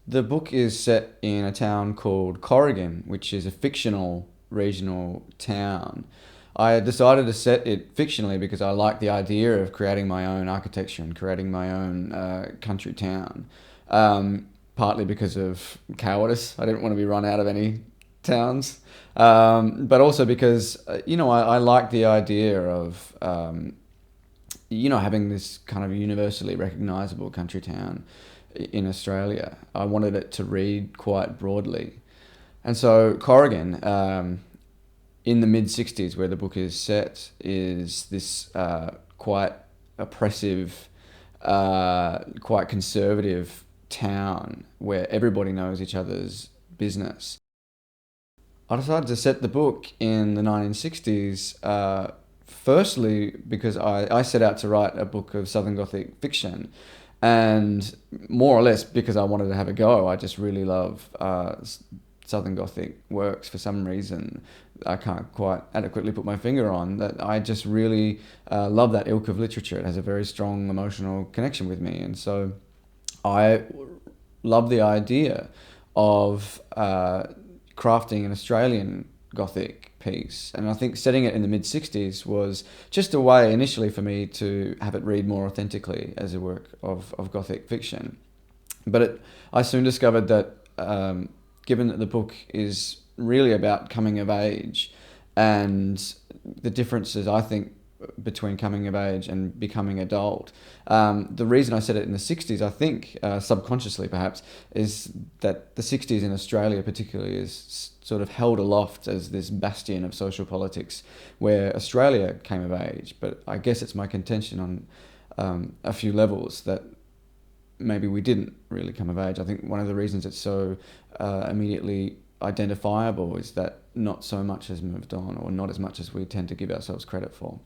The book is set in a town called Corrigan, which is a fictional regional town. I decided to set it fictionally because I like the idea of creating my own architecture and creating my own country town. Partly because of cowardice. I didn't want to be run out of any towns. But also because, I like the idea of, having this kind of universally recognizable country town in Australia. I wanted it to read quite broadly. And so Corrigan, in the mid 60s, where the book is set, is this quite oppressive, quite conservative town where everybody knows each other's business. I decided to set the book in the 1960s, firstly because I set out to write a book of Southern Gothic fiction, and more or less because I wanted to have a go. I just really love Southern Gothic works for some reason. I can't quite adequately put my finger on that. I just really love that ilk of literature. It has a very strong emotional connection with me, and so I love the idea of crafting an Australian Gothic piece. And I think setting it in the mid 60s was just a way initially for me to have it read more authentically as a work of Gothic fiction. I soon discovered that given that the book is really about coming of age and the differences, I think, between coming of age and becoming adult. The reason I said it in the 60s, I think, subconsciously perhaps, is that the 60s in Australia particularly is sort of held aloft as this bastion of social politics where Australia came of age. But I guess it's my contention on a few levels that maybe we didn't really come of age. I think one of the reasons it's so immediately identifiable is that not so much has moved on, or not as much as we tend to give ourselves credit for.